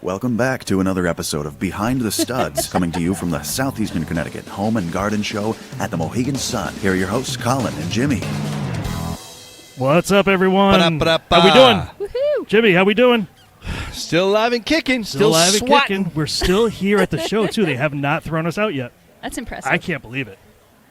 Welcome back to another episode of Behind the Studs, coming to you from the Southeastern Connecticut Home and Garden Show at the Mohegan Sun. Here are your hosts, Colin and Jimmy. What's up, everyone? Ba-da-ba-da-ba. How we doing? Woohoo! Jimmy, how we doing? Still alive and kicking. Still alive swatting. and kicking. We're still here at the show, too. They have not thrown us out yet. That's impressive. I can't believe it.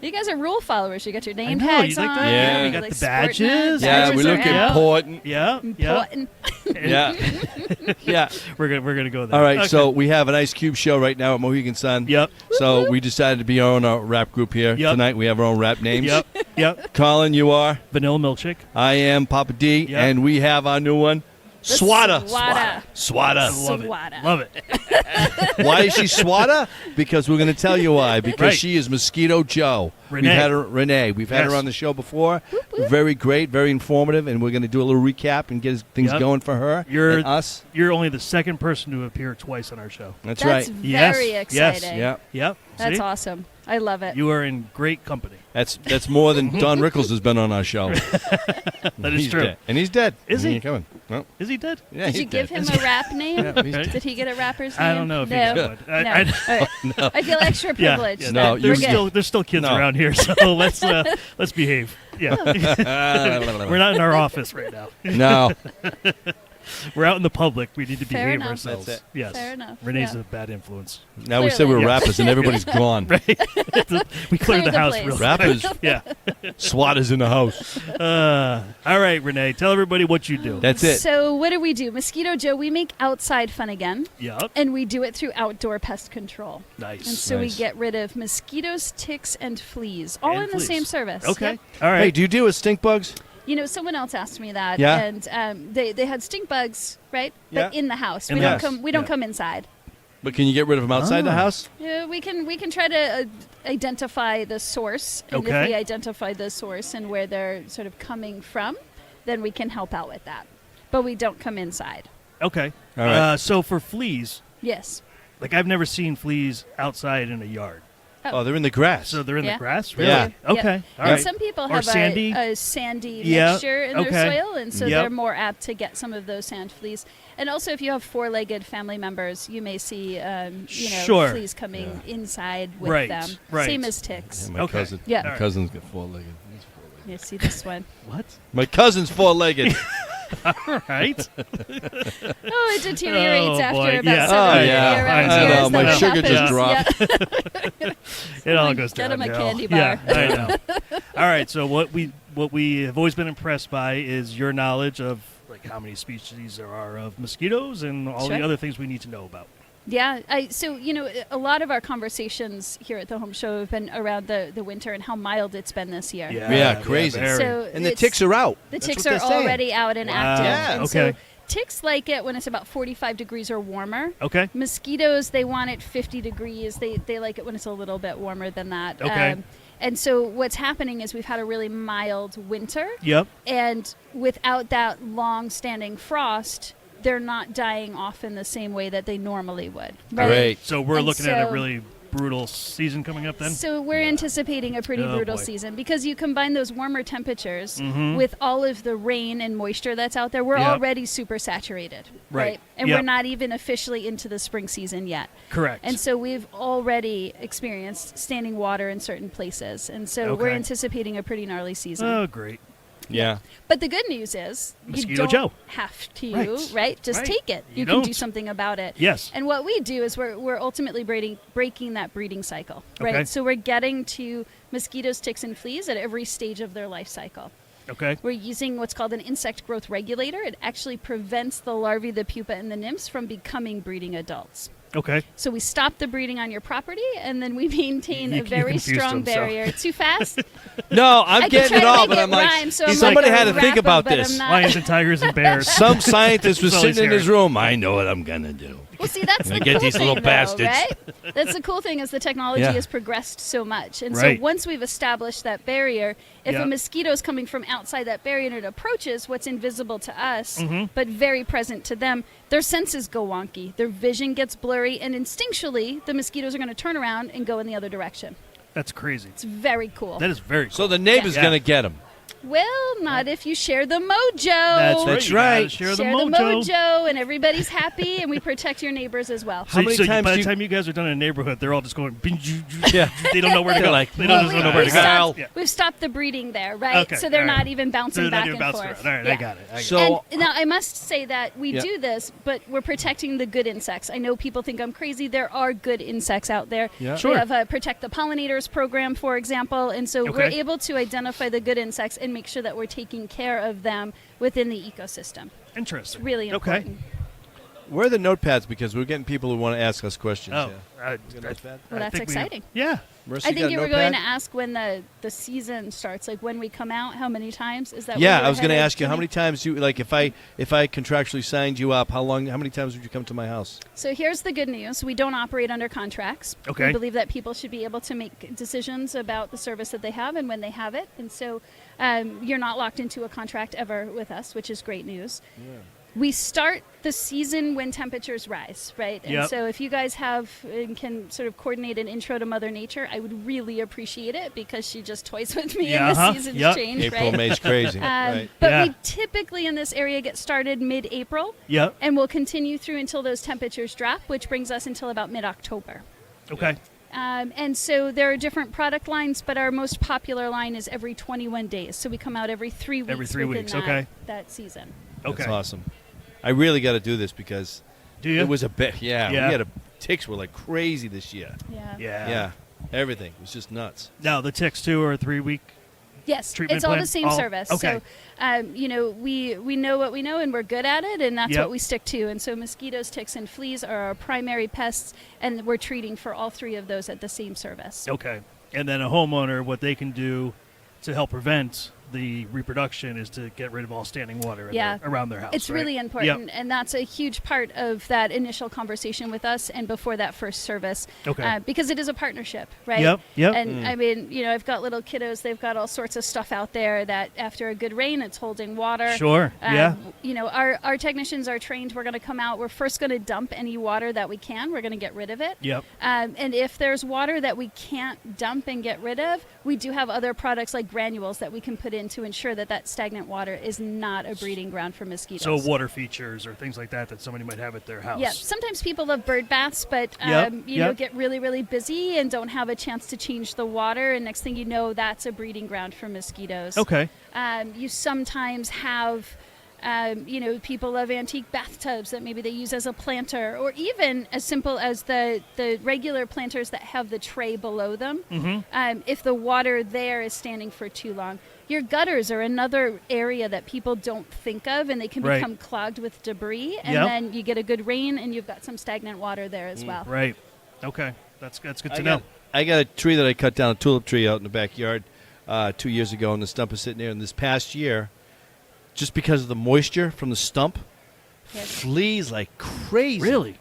You guys are rule followers. You got your name I know, tags you like on. that? Yeah. We You got like the badges. sporting it. Yeah, Badges we are look out. important. Yeah. Important. Yeah. Yeah. We're gonna go there. All right, Okay. so we have an Ice Cube show right now at Mohegan Sun. Yep. So we decided to be our own rap group here Yep. tonight. We have our own rap names. Yep. Colin, you are. Vanilla milkshake. I am Papa D. Yep. And we have our new one, The Swada. Swada. Swada. I love it. Swada. Love it. Why is she Swada? Because we're going to tell you why. Because Right. she is Mosquito Joe. Renee. We've had her, Renee. We've had Yes. her on the show before. Whoop, whoop. Very great, very informative, and we're going to do a little recap and get things Yep. going for her You're and us. You're only the second person to appear twice on our show. That's That's right. very Yes. exciting. Yeah. Yep. That's See? awesome. I love it. You are in great company. That's more than Don Rickles has been on our show. That is He's true. dead. And he's dead. Is he? ain't coming. No. Is he dead? Yeah, Did he's you give dead. him a rap name? Yeah, he's dead. Did he get a rapper's name? I don't know if he no. got one. No. I- All right. I feel extra Yeah, privileged. yeah, No, then. you're We're good. there's still kids No. around here, so let's behave. Yeah. We're not in our office right now. No. We're out in the public. We need to Fair behave enough. ourselves. That's it. Yes. Fair enough, Renee's yeah. a bad influence. Now we said we were Clearly. rappers and everybody's gone. We cleared the the house place. real Rappers. quick. Yeah. SWAT is in the house. All right, Renee, tell everybody what you do. That's it. So what do? Mosquito Joe, we make outside fun again, Yep. and we do it through outdoor pest control. Nice. And so Nice. we get rid of mosquitoes, ticks, and fleas, all And in fleas. the same service. Okay. Yep. All right. Hey, do you deal with stink bugs? You know, someone else asked me that, Yeah? and they had stink bugs, right? Yeah. But in the house, In we the don't house. come. We don't Yeah. come inside. But can you get rid of them outside the Oh. house? We can try to identify the source, and Okay. if we identify the source and where they're sort of coming from, then we can help out with that. But we don't come inside. Okay. All right. So for fleas, Yes. like I've never seen fleas outside in a yard. Oh, they're in the grass. So they're in Yeah. the grass? Really? Yeah. Okay. All And right. some people Or have sandy? a sandy Yeah, mixture in okay. their soil, and so Yep. they're more apt to get some of those sand fleas. And also, if you have four-legged family members, you may see Sure. fleas coming inside with Right, them. right. Same as ticks. My Okay. cousin. Yeah. My cousin's got four-legged. He's four-legged. You see this one. What? My cousin's four-legged. All right. Oh, it deteriorates Oh, after boy. about Yeah. 7 Oh, or 8 yeah. around I years. know. That's My what sugar just happens. dropped. Yeah. It all goes Get down. him a candy bar. Yeah, I know. All right. So what we have always been impressed by is your knowledge of like how many species there are of mosquitoes and all Sure. the other things we need to know about. Yeah, so a lot of our conversations here at the home show have been around the winter and how mild it's been this year. Yeah, crazy. very. So And the it's- ticks are out. The That's ticks what are they're saying. already out and Wow. active. Yeah. And Okay. so ticks like it when it's about 45 degrees or warmer. Okay. Mosquitoes, they want it 50 degrees. They like it when it's a little bit warmer than that. Okay. And so what's happening is we've had a really mild winter. Yep. And without that long-standing frost, they're not dying off in the same way that they normally would. Great. So we're And looking at a so- really brutal season coming up then? So we're anticipating a pretty Oh, brutal boy. season because you combine those warmer temperatures Mhm. with all of the rain and moisture that's out there. We're Yep. already super saturated, Right. And Yep. we're not even officially into the spring season yet. Correct. And so we've already experienced standing water in certain places. And so we're Okay. anticipating a pretty gnarly season. Oh, great. Yeah. But the good news is Mosquito you don't Joe. have to, Right. right? Just Right. take it. You You can do don't. something about it. Yes. And what we do is we're ultimately breaking that breeding cycle, right? Okay. So we're getting to mosquitoes, ticks, and fleas at every stage of their life cycle. Okay. We're using what's called an insect growth regulator. It actually prevents the larvae, the pupa, and the nymphs from becoming breeding adults. Okay. So we stop the breeding on your property, and then we maintain You a very confused strong him, so- barrier. Too fast? No, I I'm could getting try it to all, make but it I'm like, rhyme, so I'm somebody like a had to think rapper, about but I'm this. not. Lions and tigers and bears. Some scientist was That's all he's sitting in his hearing. room. I know what I'm gonna do. Well, see, that's I the get cool these little thing, though, bastards. right? That's the cool thing is the technology Yeah. has progressed so much, and Right. so once we've established that barrier, if Yeah. a mosquito is coming from outside that barrier and it approaches what's invisible to us, Mhm. but very present to them, their senses go wonky, their vision gets blurry, and instinctually, the mosquitoes are going to turn around and go in the other direction. That's crazy. It's very cool. That is very cool. So the neighbor's Yeah. gonna get him. Well, not if you share the mojo. That's right. right. You gotta Share the Share mojo. and everybody's happy, and we protect your neighbors as well. How many times by do the you- time you guys are done in a neighborhood, they're all just going. Yeah. They don't know where to They're go. like, They don't "Well, know where to go. Kyle." We've stopped the breeding there, right? Okay, So they're all not right. even bouncing They're not back even and bouncing forth. around. All right, Yeah. I got it. So- And now I must say that we Yeah. do this, but we're protecting the good insects. I know people think I'm crazy. There are good insects out there. Yeah. Sure. We have a Protect the Pollinators program, for example, and so we're Okay. able to identify the good insects and make sure that we're taking care of them within the ecosystem. Interesting. Really Okay. important. Where are the notepads? Because we're getting people who want to ask us questions. Oh, Yeah. You got a notepad? Well, that's think we- exciting. Yeah. Mercy, I got think a you were notepad? going to ask when the season starts, like when we come out, how many times? Is that where Yeah, you I was were going to headed, ask you how Jimmy? many times you like if I contractually signed you up, how many times would you come to my house? So here's the good news. We don't operate under contracts. Okay. We believe that people should be able to make decisions about the service that they have and when they have it. And so you're not locked into a contract ever with us, which is great news. We start the season when temperatures rise, right? And Yep. so if you guys have and can sort of coordinate an intro to Mother Nature, I would really appreciate it because she just toys with me Yeah, and the uh-huh. seasons Yep. change, April, right? May's crazy. Right. But Yeah. we typically in this area get started mid-April. Yep. And we'll continue through until those temperatures drop, which brings us until about mid-October. Okay. And so there are different product lines, but our most popular line is every 21 days. So we come out every 3 weeks. Every 3 within weeks, that, okay. that season. Okay. That's awesome. I really got to do this because Do you? it was a bit. Yeah, Yeah. we had ticks were like crazy this year. Yeah. Yeah. Yeah, everything was just nuts. Now the ticks too are a 3 week. Yes, Treatment it's all plan? the same All- service. okay. So, we know what we know and we're good at it, and that's Yep. what we stick to. And so mosquitoes, ticks, and fleas are our primary pests, and we're treating for all three of those at the same service. Okay. And then a homeowner, what they can do to help prevent the reproduction is to get rid of all standing water in Yeah. around their house. It's right? really important, Yep. and that's a huge part of that initial conversation with us and before that first service. Okay. Because it is a partnership, right? Yep, yep. And I mean, I've got little kiddos. They've got all sorts of stuff out there that after a good rain, it's holding water. Sure. Yeah. Our technicians are trained. We're going to come out. We're first going to dump any water that we can. We're going to get rid of it. Yep. And if there's water that we can't dump and get rid of, we do have other products like granules that we can put in to ensure that stagnant water is not a breeding ground for mosquitoes. So water features or things like that somebody might have at their house. Yeah, sometimes people love bird baths, but Yep. get really, really busy and don't have a chance to change the water. And next thing you know, that's a breeding ground for mosquitoes. Okay. You sometimes have, people love antique bathtubs that maybe they use as a planter, or even as simple as the regular planters that have the tray below them. Mm-hmm. If the water there is standing for too long. Your gutters are another area that people don't think of, and they can Right. become clogged with debris. And Yep. then you get a good rain, and you've got some stagnant water there as well. Right. Okay. That's good to I know. got a tree that I cut down, a tulip tree out in the backyard 2 years ago, and the stump is sitting there. And this past year, just because of the moisture from the stump, Yes. fleas like crazy. Really?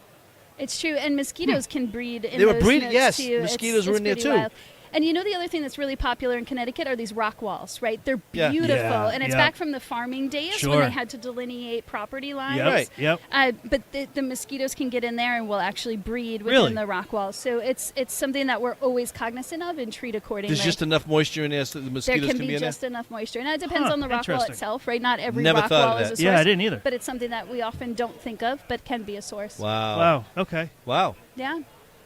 It's true, and mosquitoes can breed in They were those breeding- nooks, yes, too. mosquitoes were in there, pretty too. wild. And the other thing that's really popular in Connecticut are these rock walls, right? They're Yeah. beautiful, Yeah, and it's yeah. back from the farming days when Sure. they had to delineate property lines. Yep. Right. Yep. But the mosquitoes can get in there and will actually breed within Really? the rock walls. So it's something that we're always cognizant of and treat accordingly. There's just enough moisture in there so the there mosquitoes can be be in just enough moisture, and that depends Huh, on the rock wall interesting. itself, right? Not every Never rock thought of wall is that. a source. Yeah, I didn't either. But it's something that we often don't think of, but can be a source. there. Wow. Wow. Okay. Wow. Yeah,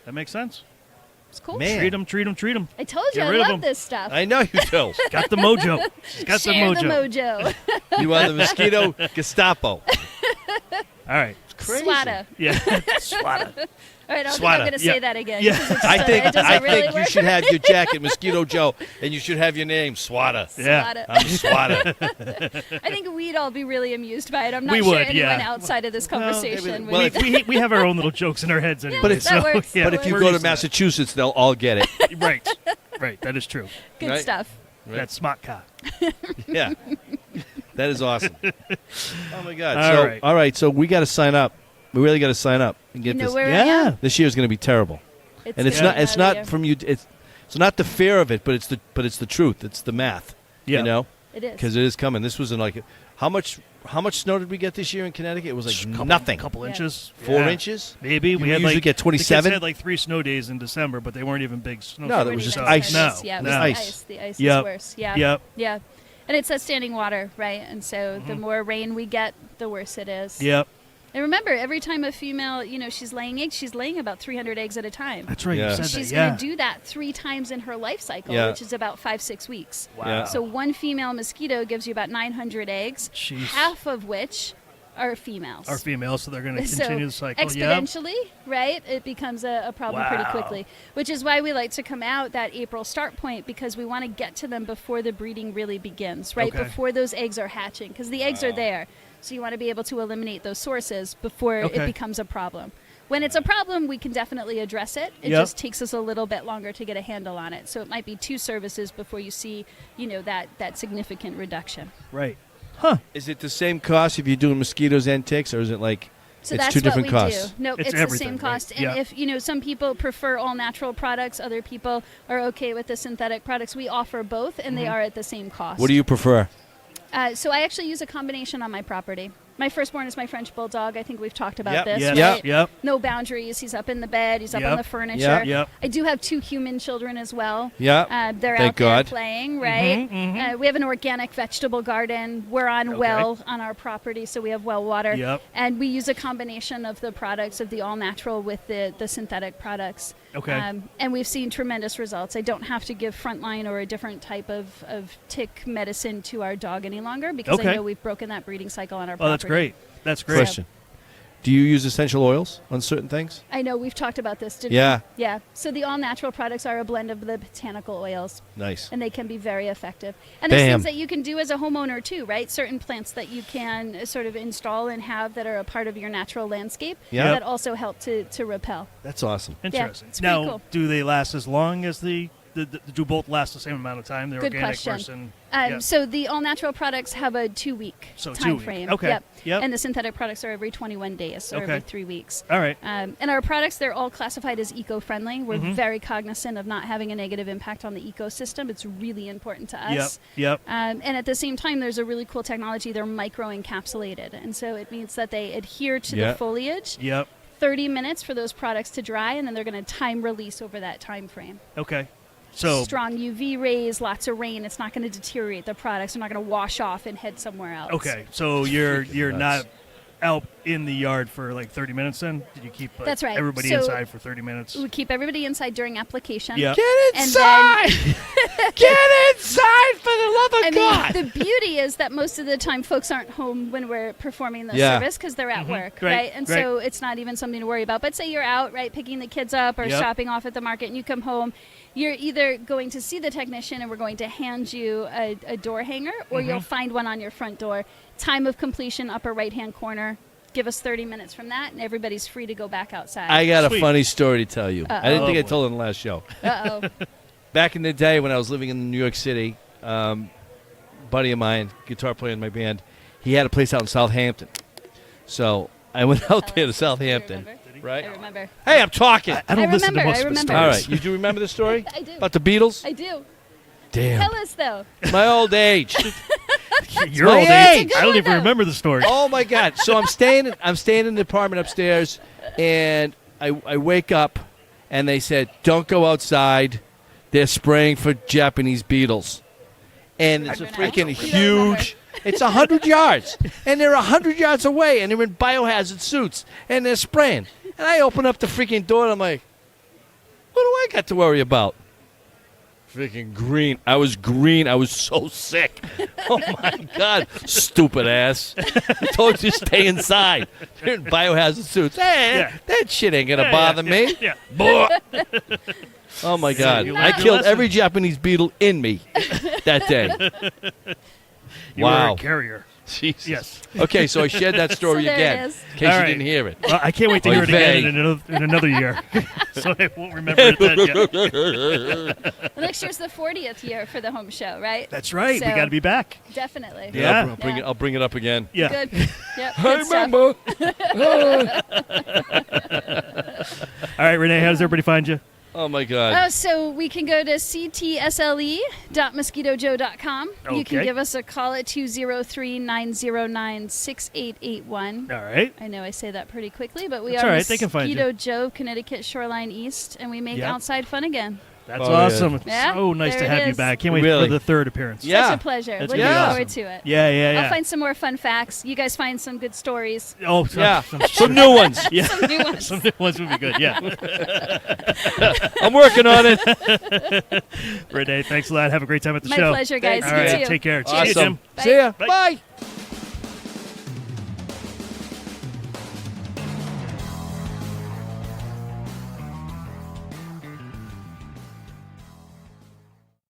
That makes sense. it's cool. Man. Treat them. I told you Get I rid of love 'em. this stuff. I know you do. Got the mojo. She's got Share the mojo. mojo. You are the mosquito Gestapo. All right. Crazy. Swata. Yeah. Swata. All right, I don't think I'm Swata. going to Yeah. say that again. Yeah. because it's I just- think it doesn't really you work. should have your jacket, Mosquito Joe, and you should have your name, Swata. Yeah. Swata. I'm Swata. I think we'd all be really amused by it. I'm not We sure would, anyone yeah. outside of this conversation well, would. we have our own little jokes in our heads anyway. But if- that works. yeah, But if you we're go to used that. Massachusetts, they'll all get it. Right. Right. That is true. Good Right. stuff. Right. That's smart car. Yeah. That is awesome. Oh, my God. All right. So we got to sign up. We really got to sign up and get You know this. where I Yeah. am? This year's going to be terrible. And it's getting not. It's out of not here. from you. It's not the fear of it, but it's the truth. It's the math. Yeah. You know, It is. because it is coming. This wasn't like how much snow did we get this year in Connecticut? It was like nothing. Couple Yeah. inches. 4 Yeah. inches. Maybe we You had usually like get 27? The kids had like 3 snow days in December, but they weren't even big snow. No, that Pretty was just nice ice. size. No, Yeah, it no. was Ice. ice. The ice Yep. is worse. Yeah. Yep. Yeah. And it's that standing water, right? And so the more rain we get, the worse it is. Yep. And remember, every time a female, she's laying eggs, she's laying about 300 eggs at a time. That's right. Yeah. You said She's that. going to do that 3 times in her life cycle, Yeah. which is about 5-6 weeks. Wow. Yeah. So one female mosquito gives you about 900 eggs, Jeez. half of which are females. Are females, so they're going to So continue the cycle. exponentially, right, it becomes a problem pretty Wow. quickly, which is why we like to come out that April start point, because we want to get to them before the breeding really begins, right, Okay. before those eggs are hatching, because the eggs are there. So you want to be able to eliminate those sources before Okay. it becomes a problem. When it's a problem, we can definitely address it. It Yep. just takes us a little bit longer to get a handle on it. So it might be 2 services before you see, that significant reduction. Right. Is it the same cost if you're doing mosquitoes and ticks, or is it like So it's that's 2 different what we costs? do. Nope, It's it's the everything, same right? cost. And Yeah. if some people prefer all natural products, other people are okay with the synthetic products. We offer both, and they are at the same cost. What do you prefer? So I actually use a combination on my property. My firstborn is my French bulldog. I think we've talked about Yep. this. Yes. Right? Yep. No boundaries. He's up in the bed. He's up Yep. on the furniture. Yep. Yep. I do have 2 human children as well. Yeah. They're Thank out there God. playing, right? We have an organic vegetable garden. We're on Okay. well on our property, so we have well water. Yep. And we use a combination of the products of the all-natural with the synthetic products. Okay. And we've seen tremendous results. I don't have to give frontline or a different type of tick medicine to our dog any longer, because Okay. I know we've broken that breeding cycle on our Oh, property. that's great. That's great. Question. Do you use essential oils on certain things? I know we've talked about this, didn't Yeah. we? Yeah. So the all-natural products are a blend of the botanical oils, Nice. and they can be very effective. And there's Damn. things that you can do as a homeowner too, right? Certain plants that you can sort of install and have that are a part of your natural landscape Yeah. that also help to repel. That's awesome. Interesting. it's pretty Now, cool. do they last as long as do both last the same amount of time? The Good organic question. versus So the all-natural products have a 2-week So time 2-week. frame. Okay. Yep. And the synthetic products are every 21 days, or Okay. every 3 weeks. All right. And our products, they're all classified as eco-friendly. We're Mm-hmm. very cognizant of not having a negative impact on the ecosystem. It's really important to Yep. us. Yep. And at the same time, there's a really cool technology. They're micro-encapsulated. And so it means that they adhere to Yeah. the foliage. Yep. 30 minutes for those products to dry, and then they're going to time release over that time frame. Okay. So Strong UV rays, lots of rain. It's not going to deteriorate the products. They're not going to wash off and head somewhere else. okay. So you're nuts. not out in the yard for like 30 minutes. Then did you keep That's right. everybody So- inside for 30 minutes? We keep everybody inside during application. Yeah. Get And inside! Get inside for the love of I God! mean, the beauty is that most of the time folks aren't home when we're performing the Yeah. service, because they're at work, Great, right? And great. so it's not even something to worry about. But say you're out, right, picking the kids up or Yep. shopping off at the market, and you come home, you're either going to see the technician and we're going to hand you a door hanger, or Mm-hmm. you'll find one on your front door. Time of completion, upper right-hand corner. Give us 30 minutes from that, and everybody's free to go back outside. I got Sweet. a funny story to tell you. I didn't think I Oh, boy. told it in the last show. Uh-oh. Back in the day when I was living in New York City, buddy of mine, guitar player in my band, he had a place out in Southampton. So I went out there to Southampton. remember? Right? I remember. Hey, I'm talking. I don't I listen to remember, most I of the remember. All stories. right. You do remember the story? I do. About the Beatles? I do. Damn. Tell us, though. My old age. Your my old age. age. I don't even remember the story. Oh my God! So I'm staying in the apartment upstairs, and I wake up, and they said, "Don't go outside. They're spraying for Japanese beetles," and it's a Renee, freaking you don't remember. huge. It's 100 yards, and they're 100 yards away, and they're in biohazard suits, and they're spraying. And I open up the freaking door, and I'm like, "What do I got to worry about?" Freaking green. I was green. I was so sick. Oh, my God. Stupid ass. I told you to stay inside. They're in biohazard suits. Hey, Yeah. that shit ain't going to Yeah, bother yeah, me. Yeah. Blah. Oh, my God. you I learned your killed lesson. every Japanese beetle in me that day. You were Wow. a carrier. Jesus. Yes. Okay, so I shared that story So there it again, is. in case All you right. didn't hear it. Well, I can't wait to Oy hear it again vey. in another year. So I won't remember it then yet. Well, next year's the 40th year for the home show, right? That's right. So- we got to be back. Definitely. Yeah. I'll bring it up again. Yeah. Good. Yep. I Good stuff. remember. All right, Renee, how does everybody find you? Oh, my God. Oh, so we can go to ctsle.mosquitojoe.com. You can Okay. give us a call at 203-909-6881. All right. I know I say that pretty quickly, but we That's are all right. They can find Mosquito you. Joe, Connecticut Shoreline East, and we make Yeah. outside fun again. That's Oh, awesome. yeah. It's Yeah, so nice there to it have you is. back. Can't wait Really. for the third appearance. Yeah. Such a pleasure. That's Looking gonna be forward awesome. to it. Yeah. I'll find some more fun facts. You guys find some good stories. Oh, Yeah. some Some new ones. Yeah. Some new ones. Some new ones would be good. Yeah. I'm working on it. Renee, thanks a lot. Have a great time at the My show. pleasure, guys. All You right. too. Take care. See you, Awesome. Jim. Bye. See ya. Bye. Bye.